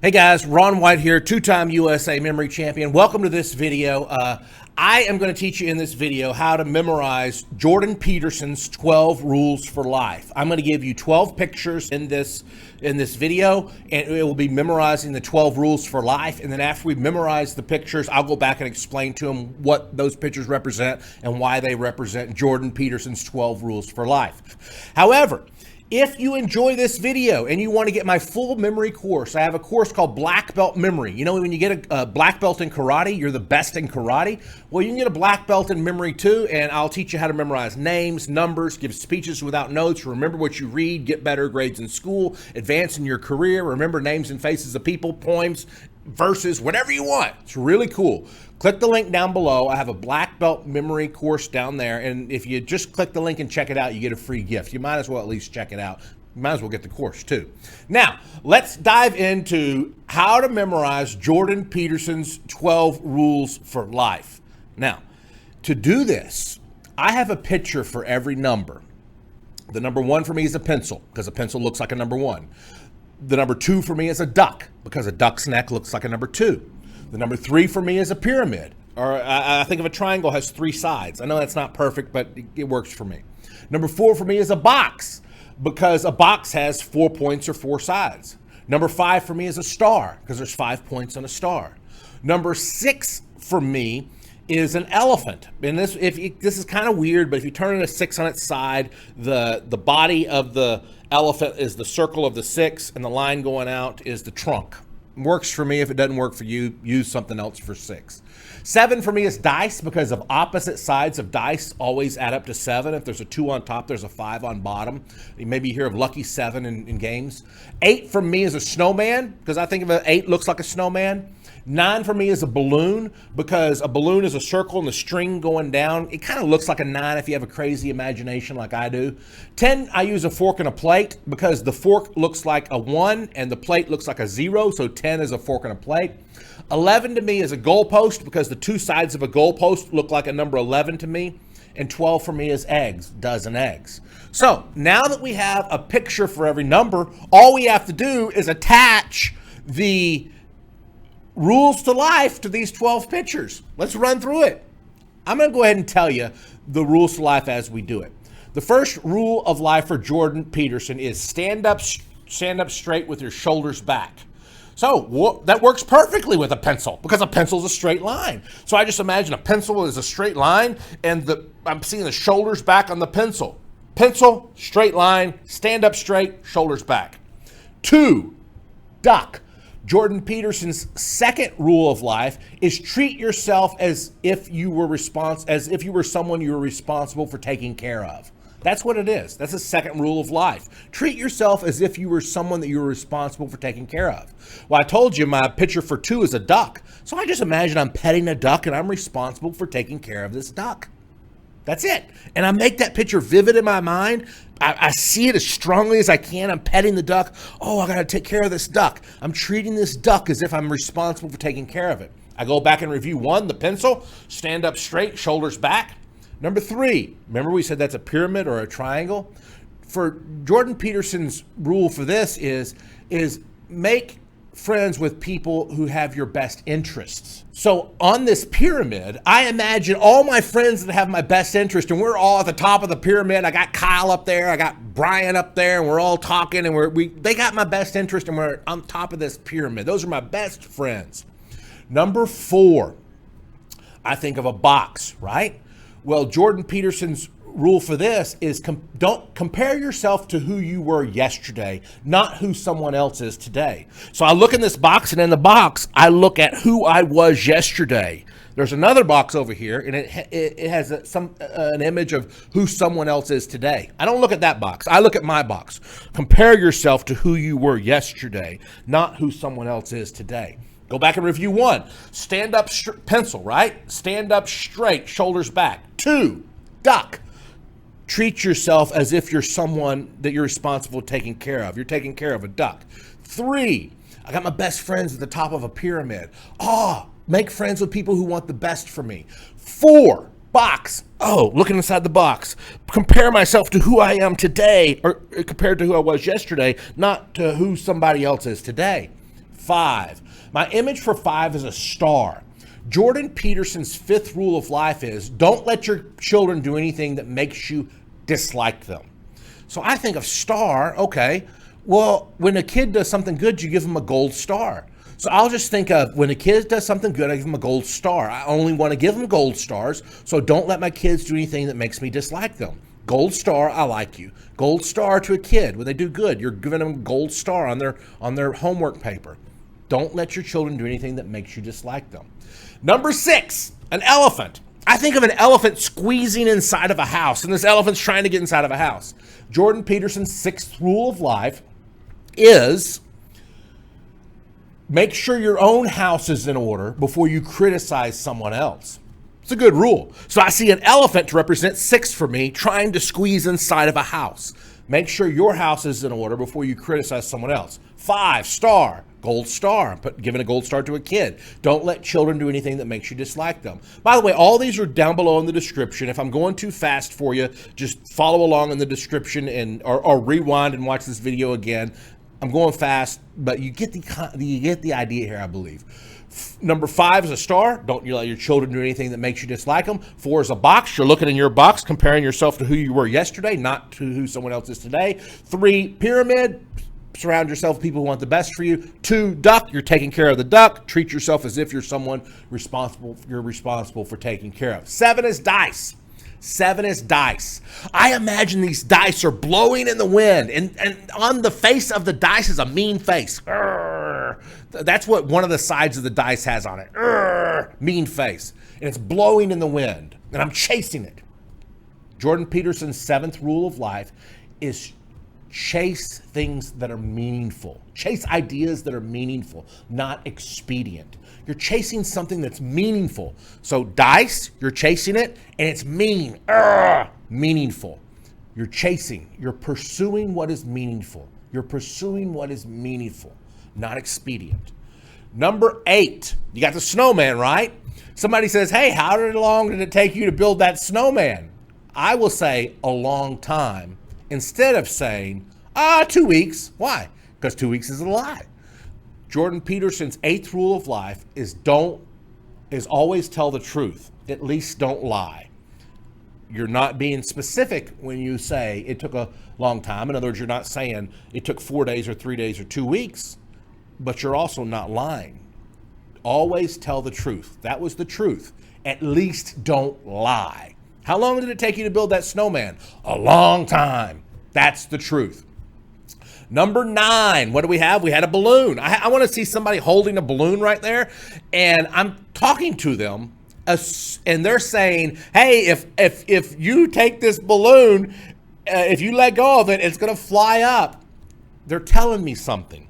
Hey guys, Ron White here, two-time USA memory champion. Welcome to this video. I am going to teach you in this video how to memorize Jordan Peterson's 12 rules for life. I'm going to give you 12 pictures in this video, and it will be memorizing the 12 rules for life. And then after we memorize the pictures, I'll go back and explain to them what those pictures represent and why they represent Jordan Peterson's 12 rules for life. However, if you enjoy this video and you want to get my full memory course, I have a course called Black Belt Memory. You know, when you get a black belt in karate, you're the best in karate. Well, you can get a black belt in memory too, and I'll teach you how to memorize names, numbers, give speeches without notes, remember what you read, get better grades in school, advance in your career, remember names and faces of people, poems, verses, whatever you want. It's really cool. Click the link down below. I have a black belt memory course down there, and if you just click the link and check it out, you get a free gift. You might as well at least check it out. You might as well get the course too. Now, let's dive into how to memorize Jordan Peterson's 12 rules for life. Now, to do this, I have a picture for every number. The number 1 for me is a pencil, because a pencil looks like a number 1. The number 2 for me is a duck, because a duck's neck looks like a number 2. The number 3 for me is a pyramid, or I think of a triangle has 3 sides. I know that's not perfect, but it works for me. Number 4 for me is a box, because a box has 4 points or 4 sides. Number 5 for me is a star, because there's 5 points on a star. Number 6 for me is an elephant. And this is kind of weird, but if you turn it a 6 on its side, the body of the elephant is the circle of the 6, and the line going out is the trunk. Works for me. If it doesn't work for you, use something else for 6. 7 for me is dice, because of opposite sides of dice always add up to 7. If there's a 2 on top, there's a 5 on bottom. Maybe you hear of lucky 7 in games. 8 for me is a snowman, because I think of an 8 looks like a snowman. 9 for me is a balloon, because a balloon is a circle and the string going down. It kind of looks like a 9 if you have a crazy imagination like I do. 10, I use a fork and a plate, because the fork looks like a 1 and the plate looks like a 0, so 10 is a fork and a plate. 11 to me is a goalpost, because the 2 sides of a goalpost look like a number 11 to me. And 12 for me is eggs, dozen eggs. So now that we have a picture for every number, all we have to do is attach the rules to life to these 12 pictures. Let's run through it. I'm going to go ahead and tell you the rules to life as we do it. The first rule of life for Jordan Peterson is stand up straight with your shoulders back. So that works perfectly with a pencil, because a pencil is a straight line. So I just imagine a pencil is a straight line, and I'm seeing the shoulders back on the pencil. Pencil, straight line, stand up straight, shoulders back. 2, duck. Jordan Peterson's second rule of life is treat yourself as if you were someone you were responsible for taking care of. That's what it is. That's the second rule of life. Treat yourself as if you were someone that you were responsible for taking care of. Well, I told you my picture for 2 is a duck. So I just imagine I'm petting a duck and I'm responsible for taking care of this duck. That's it. And I make that picture vivid in my mind. I see it as strongly as I can. I'm petting the duck. Oh, I got to take care of this duck. I'm treating this duck as if I'm responsible for taking care of it. I go back and review 1, the pencil, stand up straight, shoulders back. Number 3, remember we said that's a pyramid or a triangle? For Jordan Peterson's rule for this is make friends with people who have your best interests. So on this pyramid, I imagine all my friends that have my best interest, and we're all at the top of the pyramid. I got Kyle up there, I got Brian up there, and we're all talking, and they got my best interest, and we're on top of this pyramid. Those are my best friends. Number 4, I think of a box, right? Well, Jordan Peterson's rule for this is don't compare yourself to who you were yesterday, not who someone else is today. So I look in this box, and in the box, I look at who I was yesterday. There's another box over here, and it has an image of who someone else is today. I don't look at that box. I look at my box. Compare yourself to who you were yesterday, not who someone else is today. Go back and review 1. Stand up, pencil, right? Stand up straight, shoulders back. 2, duck. Treat yourself as if you're someone that you're responsible for taking care of. You're taking care of a duck. 3, I got my best friends at the top of a pyramid. Make friends with people who want the best for me. 4, box. Looking inside the box. Compare myself to who I am today, or compared to who I was yesterday, not to who somebody else is today. 5. My image for 5 is a star. Jordan Peterson's 5th rule of life is don't let your children do anything that makes you dislike them. So I think of star, okay, well, when a kid does something good, you give them a gold star. So I'll just think of when a kid does something good, I give them a gold star. I only want to give them gold stars, so don't let my kids do anything that makes me dislike them. Gold star, I like you. Gold star to a kid when they do good. You're giving them a gold star on their homework paper. Don't let your children do anything that makes you dislike them. Number 6, an elephant. I think of an elephant squeezing inside of a house, and this elephant's trying to get inside of a house. Jordan Peterson's 6th rule of life is make sure your own house is in order before you criticize someone else. It's a good rule. So I see an elephant to represent 6 for me, trying to squeeze inside of a house. Make sure your house is in order before you criticize someone else. 5, star, gold star. Giving a gold star to a kid. Don't let children do anything that makes you dislike them. By the way, all these are down below in the description. If I'm going too fast for you, just follow along in the description or rewind and watch this video again. I'm going fast, but you get the idea here, I believe. Number 5 is a star. Don't you let your children do anything that makes you dislike them. 4 is a box. You're looking in your box, comparing yourself to who you were yesterday, not to who someone else is today. 3, pyramid. Surround yourself with people who want the best for you. 2, duck. You're taking care of the duck. Treat yourself as if you're someone you're responsible for taking care of. 7 is dice. 7 is dice. I imagine these dice are blowing in the wind, and on the face of the dice is a mean face. Urgh. That's what one of the sides of the dice has on it. Urgh. Mean face. And it's blowing in the wind, and I'm chasing it. Jordan Peterson's 7th rule of life is chase things that are meaningful. Chase ideas that are meaningful, not expedient. You're chasing something that's meaningful. So dice, you're chasing it, and it's meaningful. You're pursuing what is meaningful. You're pursuing what is meaningful, not expedient. Number 8, you got the snowman, right? Somebody says, hey, how long did it take you to build that snowman? I will say a long time instead of saying, 2 weeks. Why? Because 2 weeks is a lie. Jordan Peterson's 8th rule of life is always tell the truth. At least don't lie. You're not being specific when you say it took a long time. In other words, you're not saying it took 4 days or 3 days or 2 weeks, but you're also not lying. Always tell the truth. That was the truth. At least don't lie. How long did it take you to build that snowman? A long time. That's the truth. Number 9, what do we have? We had a balloon. I want to see somebody holding a balloon right there, and I'm talking to them, and they're saying, hey, if you take this balloon, if you let go of it, it's going to fly up. They're telling me something.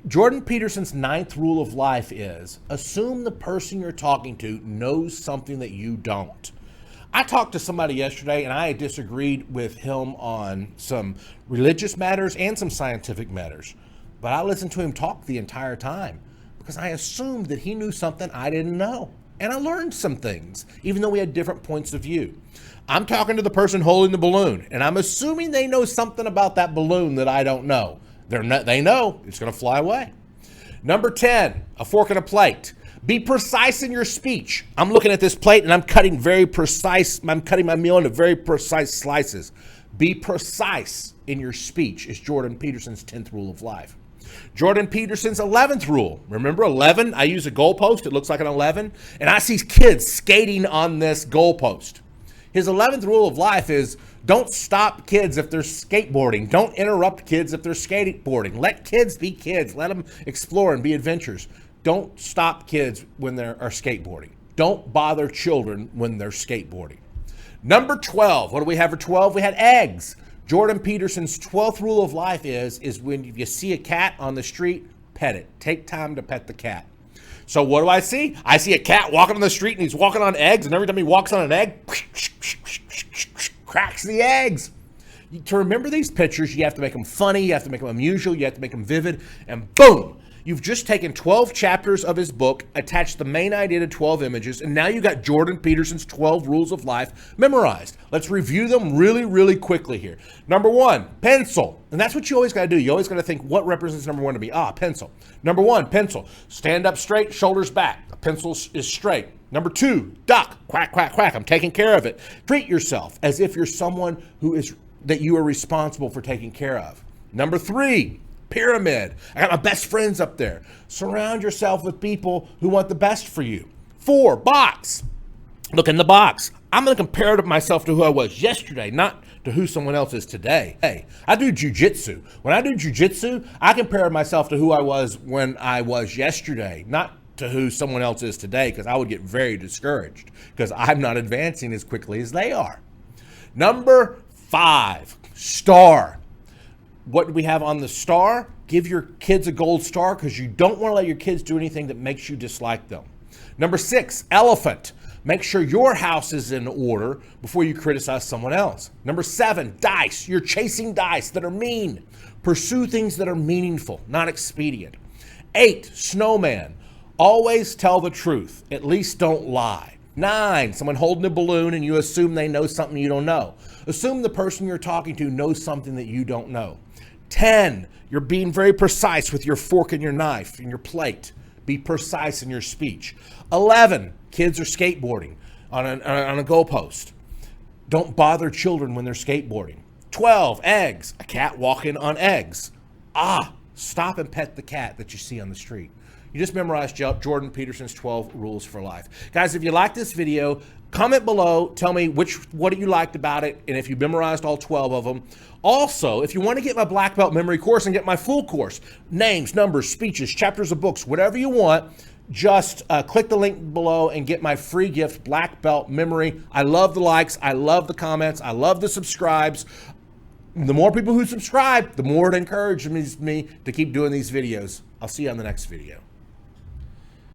Jordan Peterson's 9th rule of life is assume the person you're talking to knows something that you don't. I talked to somebody yesterday, and I disagreed with him on some religious matters and some scientific matters. But I listened to him talk the entire time because I assumed that he knew something I didn't know. And I learned some things, even though we had different points of view. I'm talking to the person holding the balloon, and I'm assuming they know something about that balloon that I don't know. They know it's going to fly away. Number 10, a fork and a plate. Be precise in your speech. I'm looking at this plate and I'm cutting my meal into very precise slices. Be precise in your speech is Jordan Peterson's 10th rule of life. Jordan Peterson's 11th rule. Remember 11? I use a goalpost. It looks like an 11. And I see kids skating on this goalpost. His 11th rule of life is don't stop kids if they're skateboarding. Don't interrupt kids if they're skateboarding. Let kids be kids. Let them explore and be adventurers. Don't stop kids when they are skateboarding. Don't bother children when they're skateboarding. Number 12. What do we have for 12? We had eggs. Jordan Peterson's 12th rule of life is when you see a cat on the street, pet it. Take time to pet the cat. So what do I see? I see a cat walking on the street and he's walking on eggs, and every time he walks on an egg, cracks the eggs. To remember these pictures, you have to make them funny, you have to make them unusual, you have to make them vivid, and boom, You've just taken 12 chapters of his book, attached the main idea to 12 images, and now you got Jordan Peterson's 12 rules of life memorized. Let's review them really, really quickly here. Number 1, pencil. And that's what you always got to do. You always got to think, what represents number 1 to me? Pencil. Number 1, pencil. Stand up straight, shoulders back. The pencil is straight. Number 2, duck. Quack, quack, quack. I'm taking care of it. Treat yourself as if you're someone that you are responsible for taking care of. Number 3, pyramid. I got my best friends up there. Surround yourself with people who want the best for you. 4, box. Look in the box. I'm going to compare myself to who I was yesterday, not to who someone else is today. Hey, I do jujitsu. When I do jujitsu, I compare myself to who I was when I was yesterday, not to who someone else is today, because I would get very discouraged because I'm not advancing as quickly as they are. Number 5, star. What do we have on the star? Give your kids a gold star because you don't want to let your kids do anything that makes you dislike them. Number 6, elephant. Make sure your house is in order before you criticize someone else. Number 7, dice. You're chasing dice that are mean. Pursue things that are meaningful, not expedient. 8, snowman. Always tell the truth. At least don't lie. 9, someone holding a balloon and you assume they know something you don't know. Assume the person you're talking to knows something that you don't know. 10, you're being very precise with your fork and your knife and your plate. Be precise in your speech. 11, kids are skateboarding on a goalpost. Don't bother children when they're skateboarding. 12, eggs. A cat walking on eggs. Stop and pet the cat that you see on the street. You just memorized Jordan Peterson's 12 rules for life. Guys, if you like this video, comment below. Tell me what you liked about it and if you memorized all 12 of them. Also, if you want to get my black belt memory course and get my full course, names, numbers, speeches, chapters of books, whatever you want, just click the link below and get my free gift, black belt memory. I love the likes. I love the comments. I love the subscribes. The more people who subscribe, the more it encourages me to keep doing these videos. I'll see you on the next video.